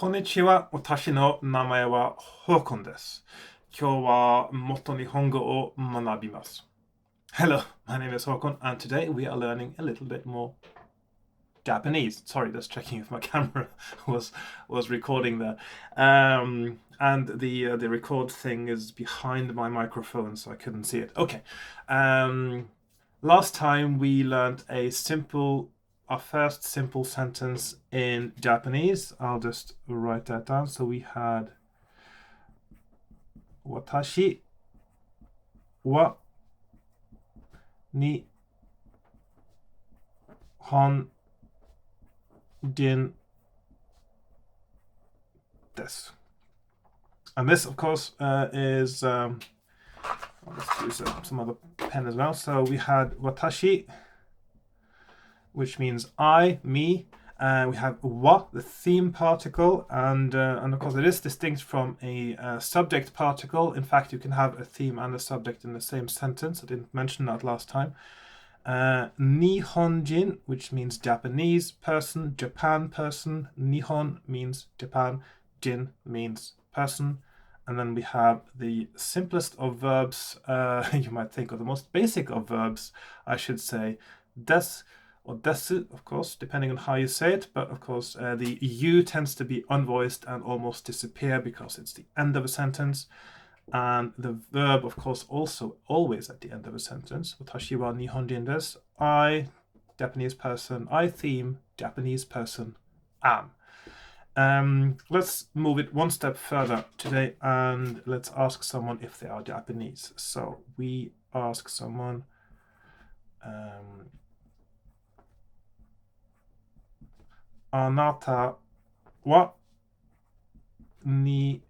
こんにちは。私の名前はHakonです。今日はもっと日本語を学びます。Hello, my name is Hakon, and today we are learning a little bit more Japanese. Sorry, just checking if my camera was recording there. And the record thing is behind my microphone, so I couldn't see it. Okay. Last time we learned our first simple sentence in Japanese. I'll just write that down. So we had Watashi wa nihonjin desu. And this, of course, is... let's use some other pen as well. So we had watashi, which means I, me. We have wa, the theme particle, and of course it is distinct from a subject particle. In fact, you can have a theme and a subject in the same sentence. I didn't mention that last time. Nihonjin, which means Japanese person, Japan person. Nihon means Japan, jin means person. And then we have the simplest of verbs, you might think, or the most basic of verbs, I should say, des or desu, of course, depending on how you say it. But of course, the U tends to be unvoiced and almost disappear because it's the end of a sentence. And the verb, of course, also always at the end of a sentence. Watashi wa nihonjin desu. I, Japanese person. I, theme, Japanese person, am. Let's move it one step further today and let's ask someone if they are Japanese. So we ask someone, Anata wa nihonjin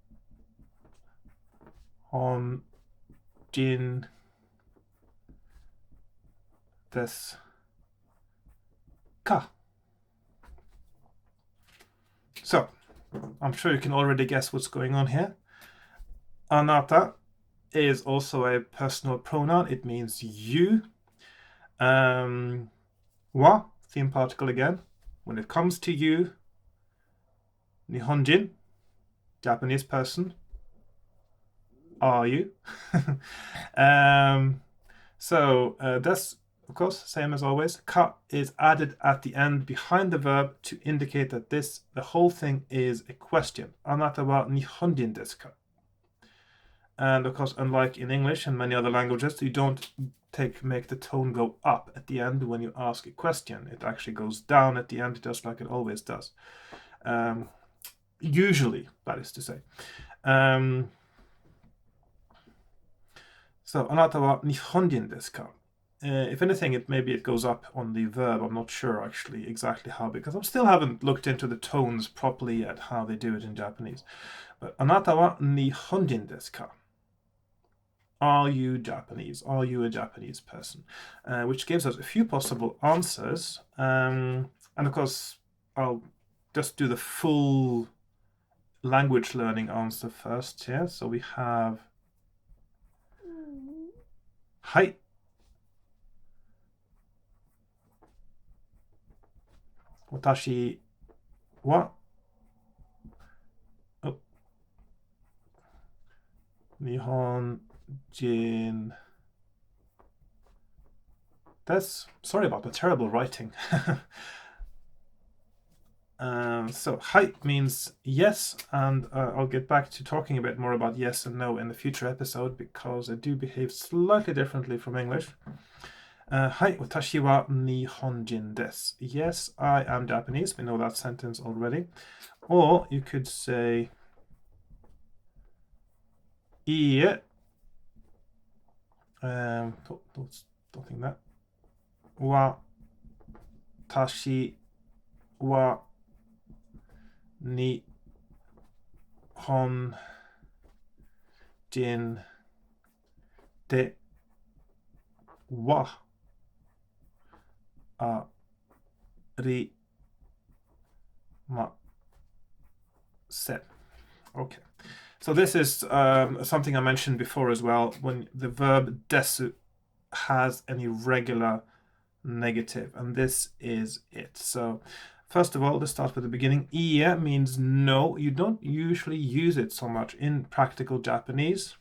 desu ka? So, I'm sure you can already guess what's going on here. Anata is also a personal pronoun. It means you. Wa, theme particle again. When it comes to you, nihonjin, Japanese person, are you? That's, of course, same as always. Ka is added at the end behind the verb to indicate that the whole thing is a question. Anata wa nihonjin desu ka? And of course, unlike in English and many other languages, you don't make the tone go up at the end when you ask a question. It actually goes down at the end, just like it always does. Usually, that is to say. So, anata wa nihonjin desu ka? If anything, maybe it goes up on the verb. I'm not sure actually exactly how, because I still haven't looked into the tones properly yet, how they do it in Japanese. But anata wa nihonjin desu ka? Are you Japanese? Are you a Japanese person? Which gives us a few possible answers. And of course, I'll just do the full language learning answer first here. So we have Hai. Watashi wa nihonjin desu. Sorry about the terrible writing. So, hai means yes, and I'll get back to talking a bit more about yes and no in the future episode because I do behave slightly differently from English. Hai, watashi wa nihonjin desu. Yes, I am Japanese. We know that sentence already. Or you could say, iie. Don't think that. Watashi wa nihonjin de wa arimasen. Okay. So this is something I mentioned before as well, when the verb desu has an irregular negative, and this is it. So First of all, let's start with the beginning. Ie means no. You don't usually use it so much in practical Japanese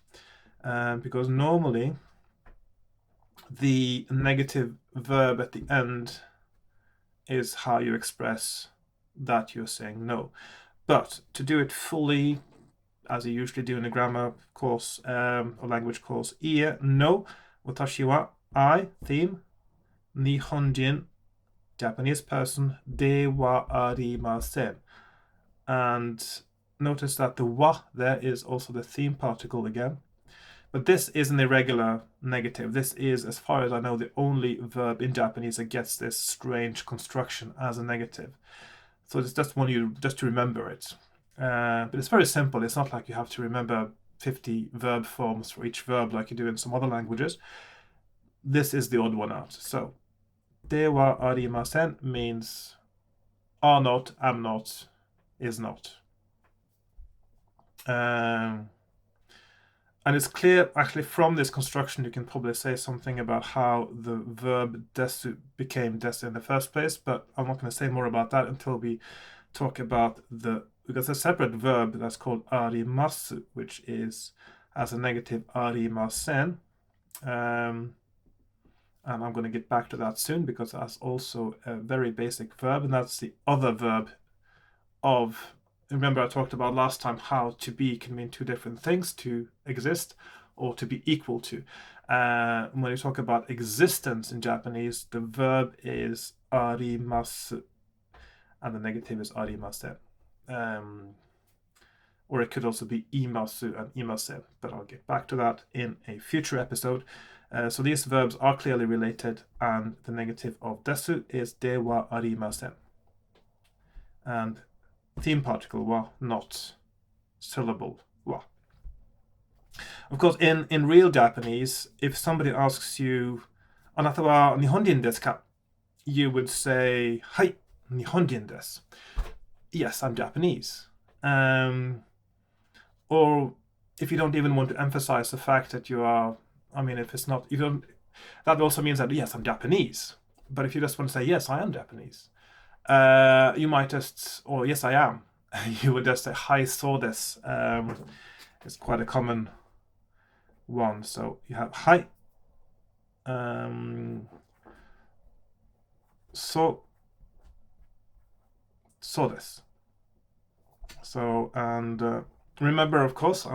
because normally the negative verb at the end is how you express that you're saying no. But to do it fully, as you usually do in a grammar course or language course, ie, no, watashi wa, I, theme, nihonjin, Japanese person, de wa arimasen. And notice that the wa there is also the theme particle again. But this is an irregular negative. This is, as far as I know, the only verb in Japanese that gets this strange construction as a negative. So it's just want you just to remember it. But it's very simple. It's not like you have to remember 50 verb forms for each verb like you do in some other languages. This is the odd one out. So, de wa arimasen means are not, am not, is not. And it's clear, actually, from this construction, you can probably say something about how the verb desu became desu in the first place, but I'm not going to say more about that until we talk about because there's a separate verb that's called arimasu, which is as a negative arimasen. And I'm going to get back to that soon because that's also a very basic verb, and that's the other verb of, remember I talked about last time how to be can mean two different things, to exist or to be equal to. When you talk about existence in Japanese, the verb is arimasu and the negative is arimasen. Or it could also be imasu and imasen, but I'll get back to that in a future episode. So these verbs are clearly related, and the negative of desu is de wa arimasen. And theme particle wa, not syllable wa. Of course, in real Japanese, if somebody asks you, Anata wa nihonjin desu ka? You would say, Hai, nihonjin desu. Yes, I'm Japanese. Or if you don't even want to emphasize the fact that you are, if it's not, that also means that, yes, I'm Japanese. But if you just want to say, yes, I am Japanese, you might just, or yes, I am, you would just say, Hai, so desu. It's quite a common one. So you have Hai, so desu. So, and remember, of course,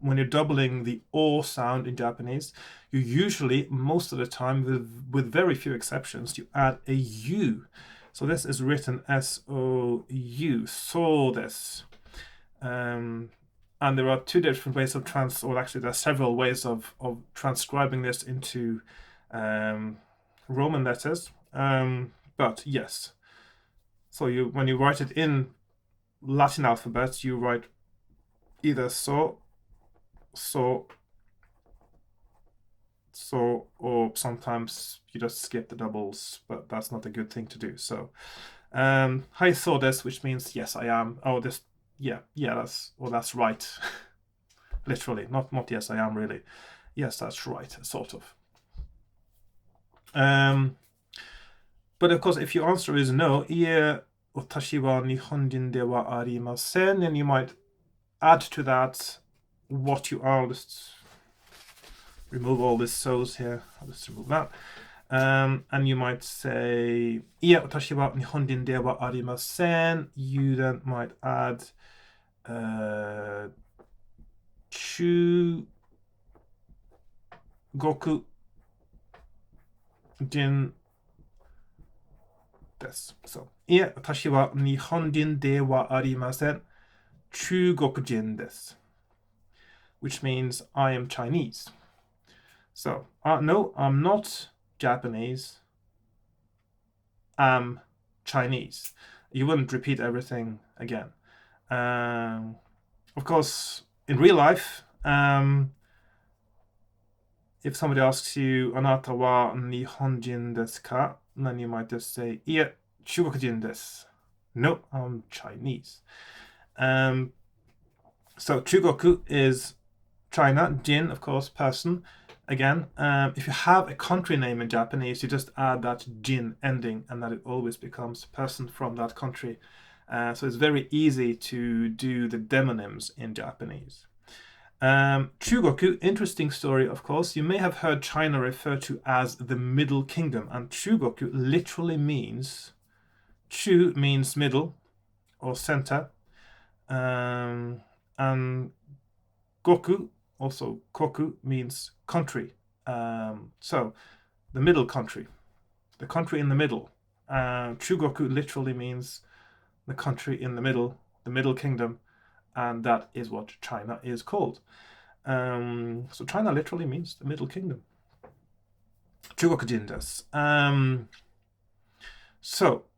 when you're doubling the o sound in Japanese, you usually, most of the time, with very few exceptions, you add a u. So this is written S-O-U, so desu. And there are two different ways of there are several ways of transcribing this into Roman letters. But yes, so when you write it in Latin alphabet, you write either so, or sometimes you just skip the doubles, but that's not a good thing to do. So, Hai, so desu, which means yes, I am. Oh, this, yeah, that's right. Literally, not yes, I am really. Yes, that's right, sort of. But of course, if your answer is no, ie watashi wa nihonjin de wa arimasen, then you might add to that what you are. Just remove all this so's here. I'll just remove that. And you might say, ie watashi wa nihonjin de wa arimasen. You then might add chugoku jin desu. So, ie watashi wa nihonjin de wa arimasen. Chugokujin desu, which means I am Chinese. So, no, I'm not Japanese. I'm Chinese. You wouldn't repeat everything again. Of course, in real life, if somebody asks you, Anata wa nihonjin desu ka? Then you might just say, ie, chugokujin desu. No, I'm Chinese. So Chugoku is China, Jin, of course, person. Again, if you have a country name in Japanese, you just add that jin ending and that it always becomes person from that country. So it's very easy to do the demonyms in Japanese. Chugoku, interesting story, of course. You may have heard China referred to as the Middle Kingdom, and Chugoku literally means, Chu means middle or center, and Goku, also Koku, means country. So the middle country, the country in the middle. Chugoku literally means the country in the Middle Kingdom, and that is what China is called. So China literally means the Middle Kingdom. Chugokujin desu.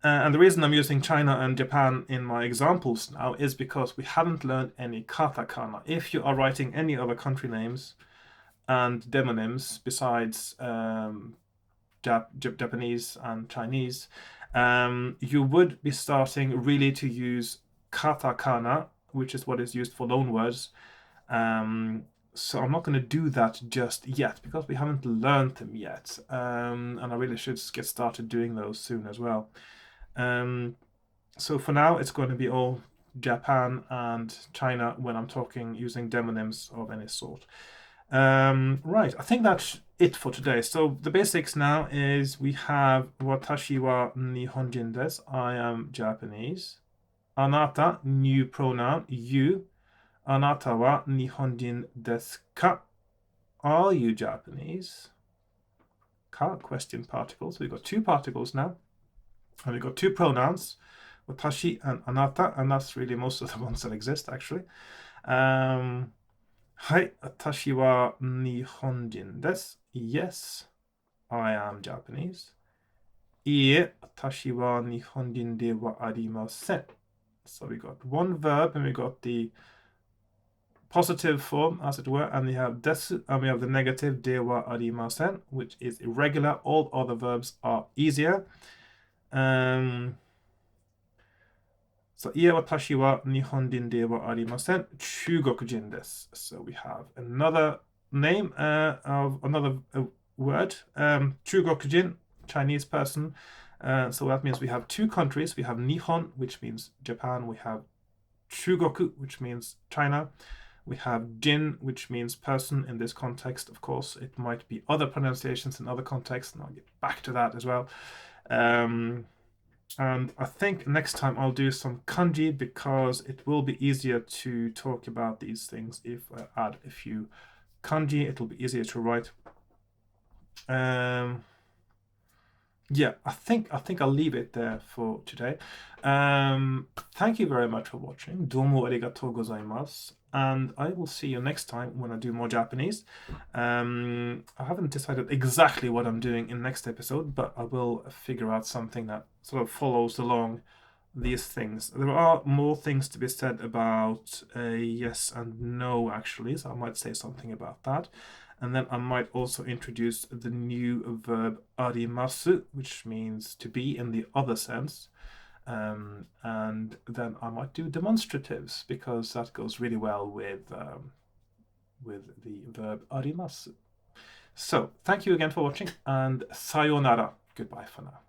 And the reason I'm using China and Japan in my examples now is because we haven't learned any katakana. If you are writing any other country names and demonyms besides Japanese and Chinese, you would be starting really to use katakana, which is what is used for loanwords. So I'm not going to do that just yet because we haven't learned them yet, and I really should get started doing those soon as well. So for now, it's going to be all Japan and China when I'm talking using demonyms of any sort. Right, I think that's it for today. So the basics now is we have watashi wa nihonjin desu, I am Japanese. Anata, new pronoun, you. Anata wa nihonjin desu ka? Are you Japanese? Ka, question particles. We've got two particles now. And we've got two pronouns, watashi and anata, and that's really most of the ones that exist, actually. Hai, watashi wa nihonjin desu. Yes, I am Japanese. Iie, watashi wa nihonjin de wa arimasen. So we got one verb and we got the positive form, as it were, and we have desu, and we have the negative de wa arimasen, which is irregular. All other verbs are easier. So, ie watashi wa nihonjin de wa arimasen, chugokujin desu. So we have another name of another word, chugokujin, Chinese person. So that means we have two countries. We have Nihon, which means Japan. We have Chugoku, which means China. We have Jin, which means person in this context. Of course, it might be other pronunciations in other contexts, and I'll get back to that as well. And I think next time I'll do some kanji because it will be easier to talk about these things if I add a few kanji. It'll be easier to write. Yeah, I think I'll leave it there for today. Thank you very much for watching. Domo arigatou gozaimasu. And I will see you next time when I do more Japanese. I haven't decided exactly what I'm doing in next episode, but I will figure out something that sort of follows along these things. There are more things to be said about yes and no, actually, so I might say something about that. And then I might also introduce the new verb arimasu, which means to be in the other sense. And then I might do demonstratives because that goes really well with the verb arimasu. So thank you again for watching, and sayonara. Goodbye for now.